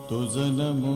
तो जन्मों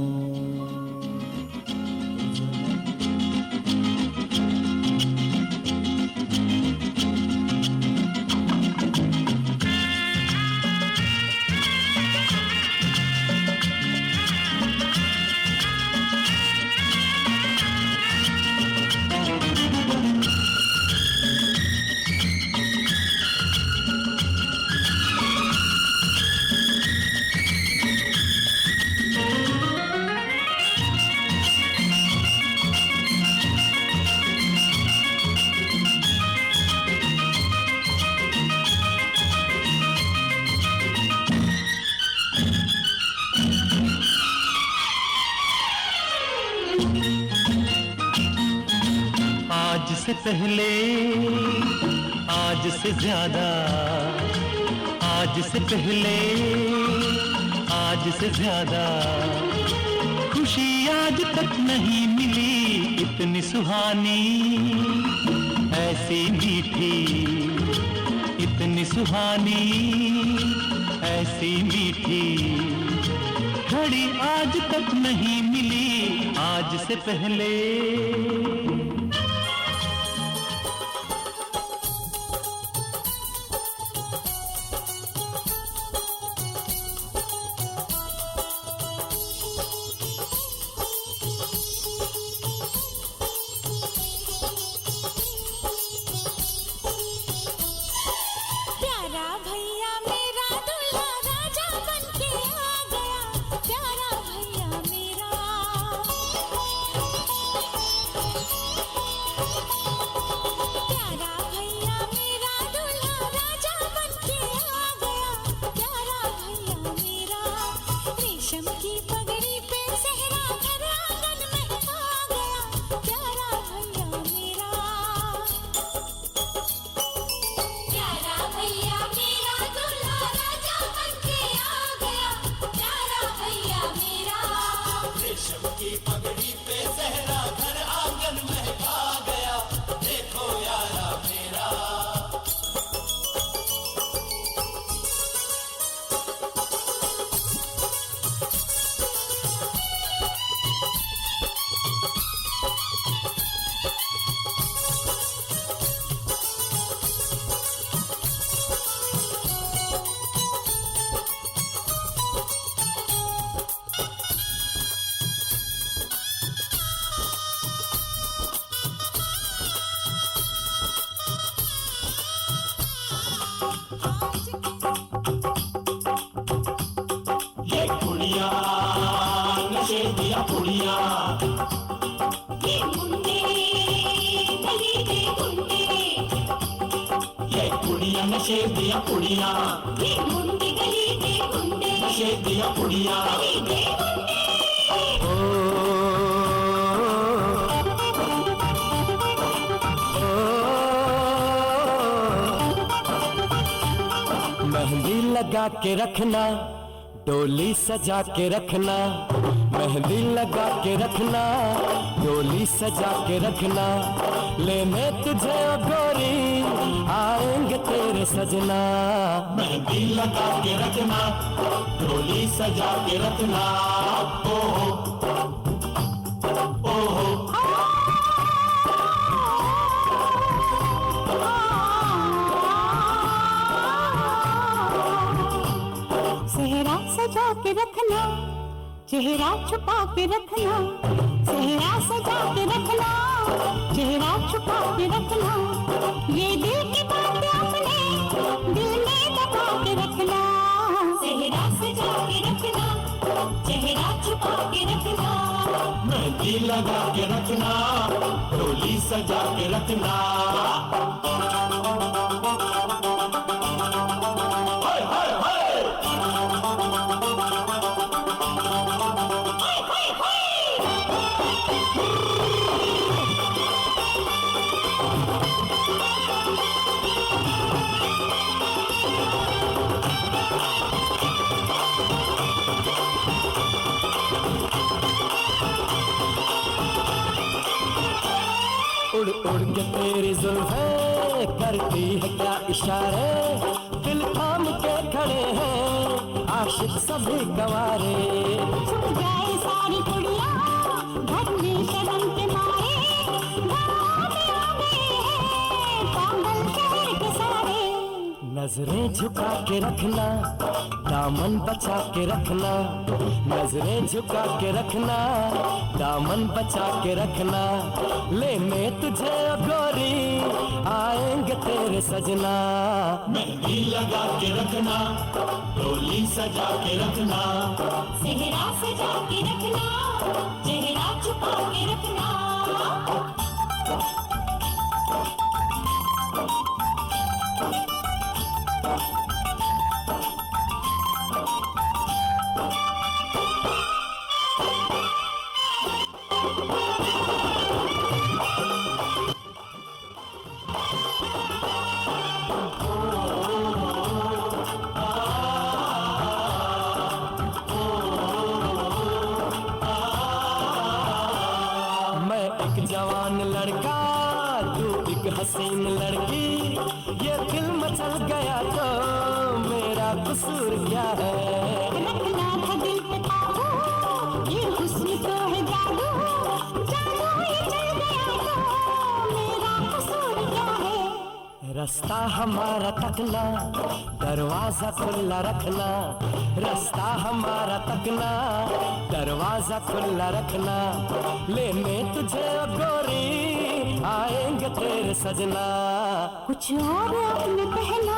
आज से पहले, आज से ज्यादा, आज से पहले, आज से ज्यादा खुशी आज तक नहीं मिली इतनी सुहानी, ऐसी मीठी, इतनी सुहानी, ऐसी मीठी घड़ी आज तक नहीं मिली आज से पहले। नशे दिया कुड़िया, ये मुंडे गली दे गुंडे, ये कुड़िया नशे दिया कुड़िया, ये मुंडे गली दे गुंडे, नशे दिया कुड़िया गली दे गुंडे। मेहंदी लगा के रखना, डोली सजा के रखना, मेहंदी लगा के रखना, डोली सजा के रखना, लेने तुझे ओ गोरी आएंगे तेरे सजना। मेहंदी लगा के रखना, डोली सजा के रखना, ओहो ओहो सेहरा सजा के रखना, चेहरा छुपा के रखना, सेहरा सजा के रखना, चेहरा छुपा के रखना, ये दिल की बात अपने दिल में दबा के रखना। सेहरा सजा के रखना, चेहरा छुपा के रखना, मेहंदी लगा के रखना, डोली सजा के रखना। उड़ उड़ के तेरी जुल्फें करती है क्या इशारे, दिल थाम के खड़े हैं आशिक सभी गवारे। नजरें झुका के रखना, दामन बचा के रखना, नजरें झुका के रखना, दामन बचा के रखना, लेने तुझे ओ गोरी आएंगे तेरे सजना। मेहंदी लगा के रखना, डोली सजा के रखना, सेहरा सजा के रखना, चेहरा छुपा के रखना। जवान लड़का तू एक हसीन लड़की, ये दिल मचल गया तो मेरा कसूर क्या है। रखना था दिल पे काबू, ये हुस्न तो है जादू, जादू ये चल गया तो मेरा कसूर क्या है। रास्ता हमारा तकना, दरवाजा खुला रखना, रास्ता हमारा तकना, दरवाजा खुला रखना, लेने तुझे ओ गोरी आएंगे तेरे सजना। कुछ और अब न कहना,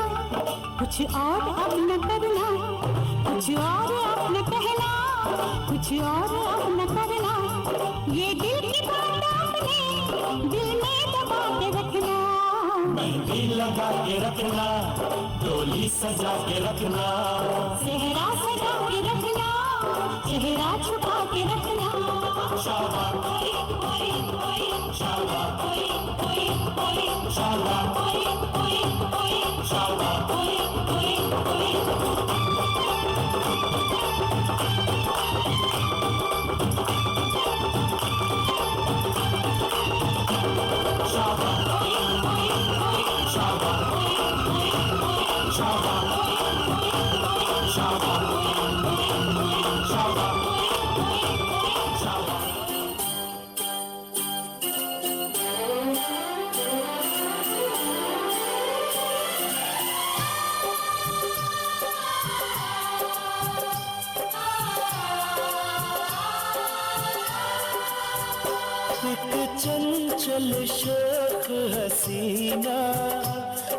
कुछ और अब न करना, कुछ और अब न कहना, कुछ और अब न करना, ये दिल की बात अपने दिल में दबा के रखना। मेहंदी लगा के रखना, डोली सजा के रखना, सेहरा सजा के रखना, चेहरा छुपा के रखना। शाबा कोई कोई कोई, शाबा कोई कोई कोई, शाबा कोई कोई कोई, शाबा कोई कोई कोई। एक चंचल शौक हसीना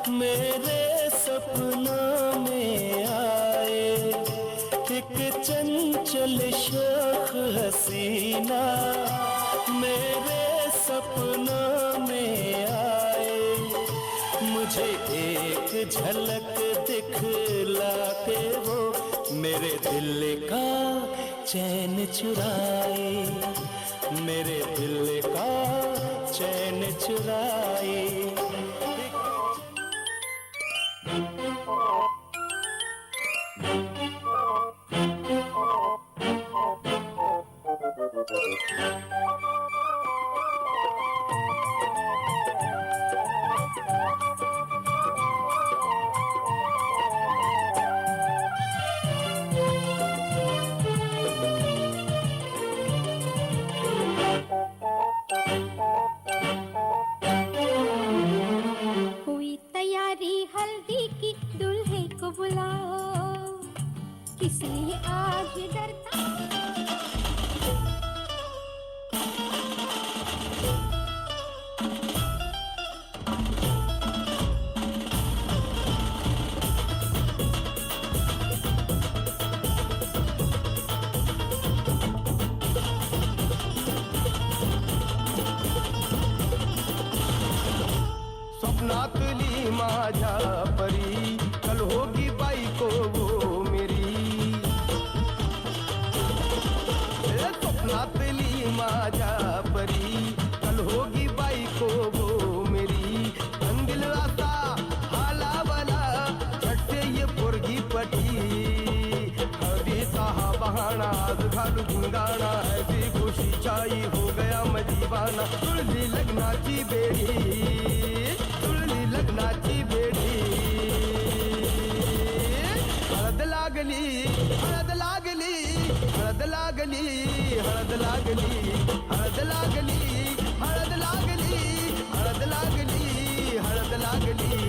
मेरे सपनों में आए, एक चंचल शौक हसीना मेरे सपनों में आए, मुझे एक झलक दिखला के वो मेरे दिल का चैन चुराए, मेरे दिल का चैन चुराए। हुई तैयारी हल्दी की, दूल्हे को बुलाओ, किसलिए आज डरता। स्वप्नातली माझ्या परी, कल होगी बायको वो मेरी, स्वप्नातली माझ्या परी, कल होगी बायको वो मेरी, दिल रास्ता हालावाला झट से ये पोरगी पटी, हवीचा हा बहाना आज घालू गुंगाणा, ऐसी खुशी छाई हो गया मैं दीवाना, तुळली लग्नाची बेडी, तुळली लग्नाची बेडी, हळद लागली, हळद लागली, हळद लागली, हळद लागली, हळद लागली, हळद लागली, हळद लागली, हळद लागली,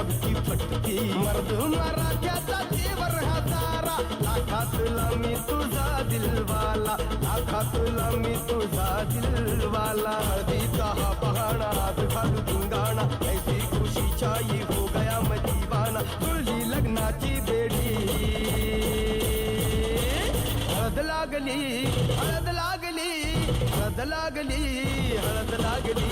सबकी फटती. मर्द मराठ्याचा तेवर हजारा, लाखातला मी तुझा दिलवाला, लाखातला मी तुझा दिलवाला. हळदीचा हा बहाणा हात घालू धिंगाणा, ऐसी खुशी छाई हो गया मैं दीवाना. जुळली लग्नाची बेडी, हळद लागली, हळद लागली, हळद लागली, हळद लागली.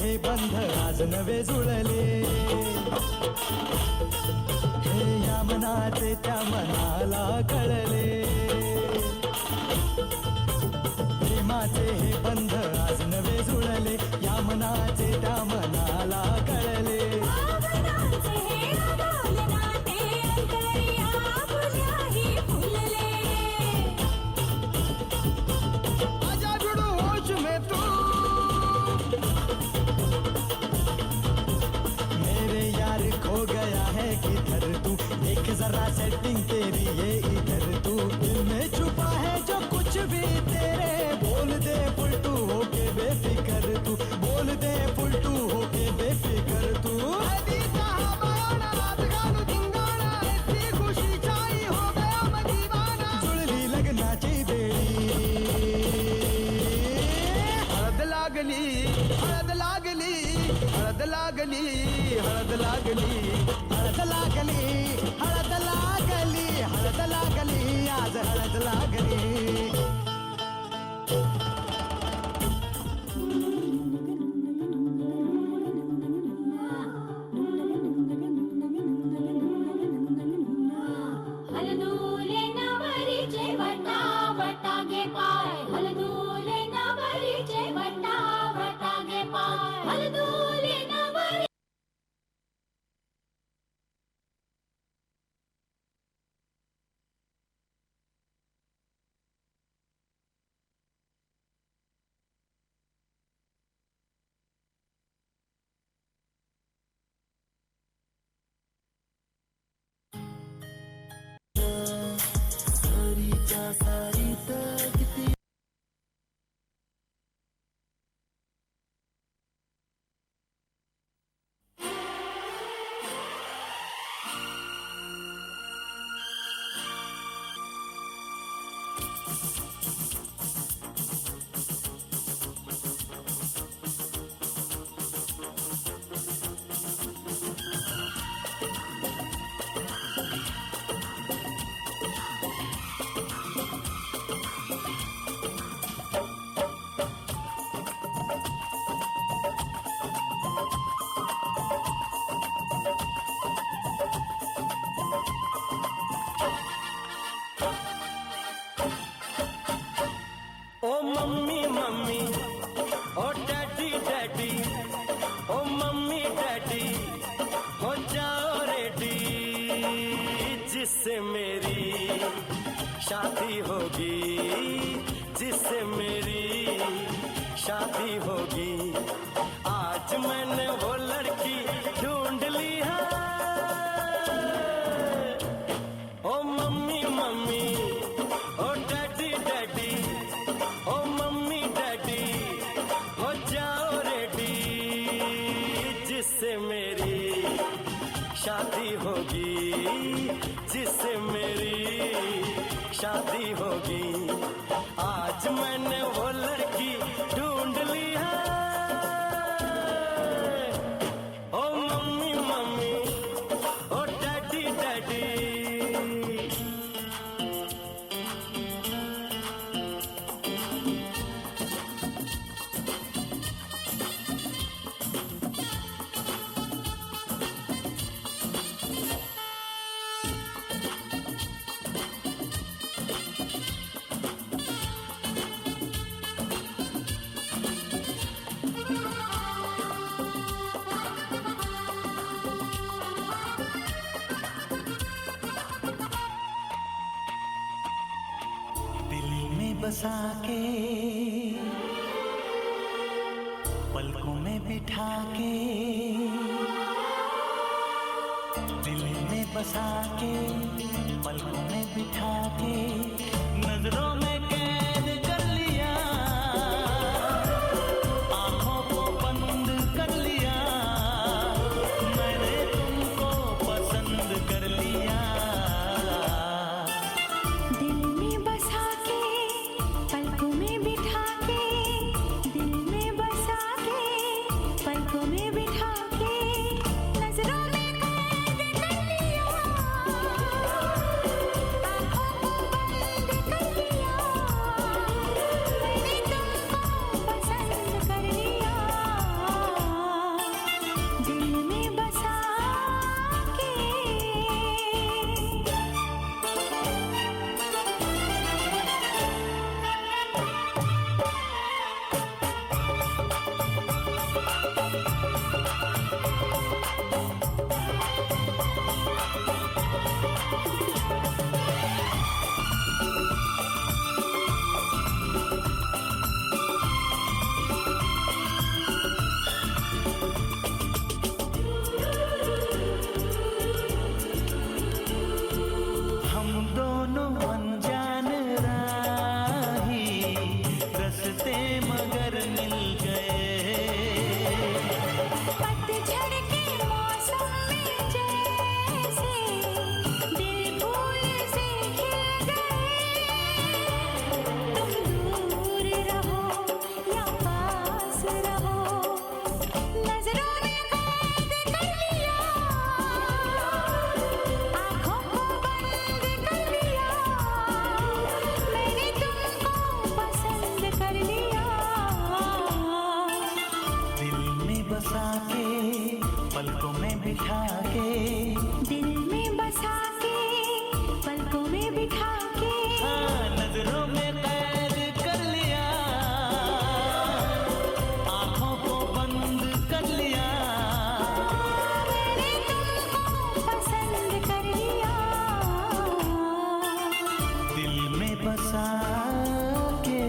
हे बंध आज नवे जुळले, हे या मनाचे त्या मनाला कळले. प्रेमाचे हे बंध आज नवे जुळले, या मनाचे त्या मनाला कळले. आजा जुडू होश में तू, खो गया है किधर तू, देख जरा सेटिंग तेरी ये इधर तू. दिल में छुपा है जो कुछ भी तेरे, बोल दे फुलटू होके बेफिकर तू, बोल दे फुलटू होके बेफिकर तू. हळदीचा हा बहाणा हात घालू धिंगाणा, ऐसी खुशी छाई हो गया मैं दीवाना. जुळली लग्नाची बेडी, हळद लागली, हळद लागली, हळद लागली, हळद लागली. हळद लागली, हळद लागली, हळद लागली, आज हळद लागली. हलदूले नवरीचे वटा वटा गे पाय, हलदूले नवरीचे वटा वटा गे पाय, हलदूले नवरी. ओ मम्मी मम्मी, ओ डैडी डैडी, ओ मम्मी डैडी, हो जाओ रेडी, जिससे मेरी शादी होगी, जिससे मेरी शादी होगी. आज मैंने वो लड़की ढूंढ ली है. ओ मम्मी मम्मी, ओ डैडी डैडी, ओ मम्मी डैडी, हो जाओ रेडी, जिससे मेरी शादी होगी, जिससे मेरी शादी होगी. आज मैंने वो लड़की ढूंढ ली है. ओ मम्मी मम्मी, ओ डैडी डैडी. बसा के पलकों में बिठा के दिल में बसा के पलकों में बिठा के नजरों में कैद कर लिया आंखों को बंद कर लिया मैंने तुमको पसंद कर लिया दिल में बसा के पलकों में बिठा के दिल में बसा के पलकों में बिठा के नजरों में कैद कर लिया आंखों को बंद कर लिया मैंने तुमको पसंद कर लिया दिल में बसा के हम दोनों अनजान राही रस्ते मगर मिल गए पतझड़ के मौसम में जैसे दिल फूल से खिल गए तुम दूर रहो या पास रहो नजरों में कैद कर लिया आंखों को बंद कर लिया मैंने तुमको पसंद कर लिया दिल में बसा के पलकों में बिठा के दिल में बसा के पलकों में बिठा के हाँ, नजरों में कैद कर लिया आंखों को बंद कर लिया मैंने तुमको पसंद कर लिया दिल में बसा के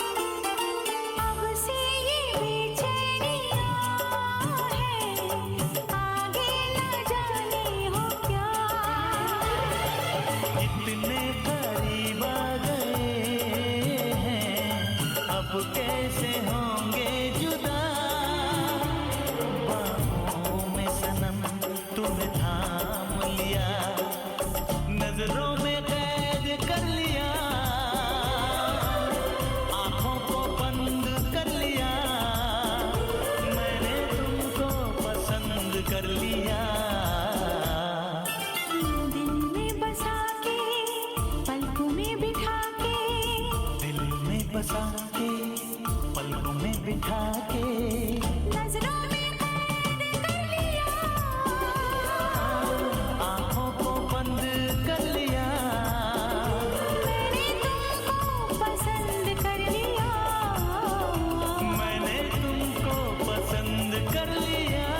अब से ये बेचैनियां हैं आगे न जाने हो क्या इतने करीब आ गए हैं अब कैसे होंगे जुदा बाहों में सनम तुम्हें थाम लिया नजरों में कैद कर लिया आंखों को बंद कर लिया मैंने तुमको पसंद कर लिया दिल में बसा के पलकों में बिठा के दिल में बसा के पलकों में बिठा के नजरों में कैद कर लिया आंखों को बंद कर लिया मैंने तुमको पसंद कर लिया मैंने तुमको पसंद कर लिया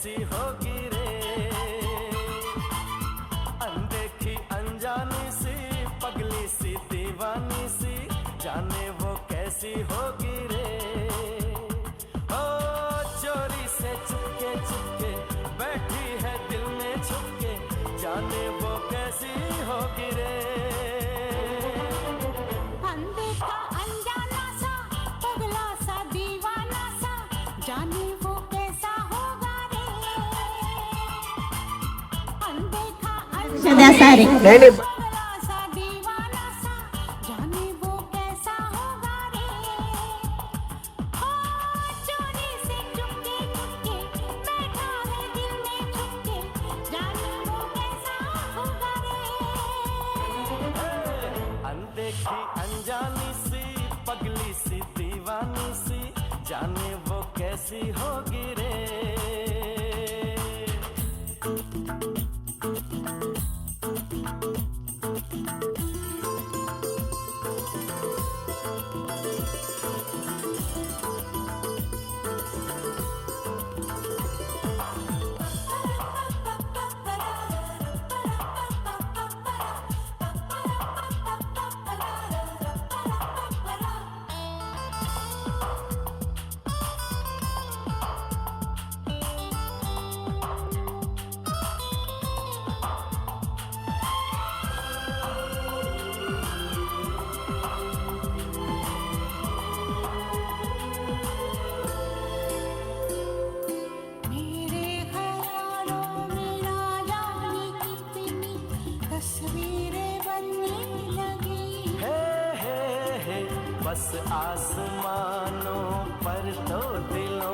कैसी होगी रे। अनदेखी अनजानी सी पगली सी दीवानी सी जाने वो कैसी होगी रे। ओ चोरी से चुपके चुपके बैठी है दिल में छुपके जाने वो कैसी होगी रे। अनदेखा अनजाना सा पगला सा दीवाना सा जाने वो कैसा होगा रे। अनदेखा अनजाना पगला सा दीवाना सा जाने वो कैसा होगा रे। ओ चोरी से चुपके चुपके बैठा है दिल में छुपके जाने वो कैसा होगा रे। अनदेखी अनजानी सी पगली सी दीवानी सी जाने वो कैसी होगी रे। मेरे ख्यालों में ना जाने कितनी तस्वीरें बनने लगी। हे बस आसमानों पर तो दिलों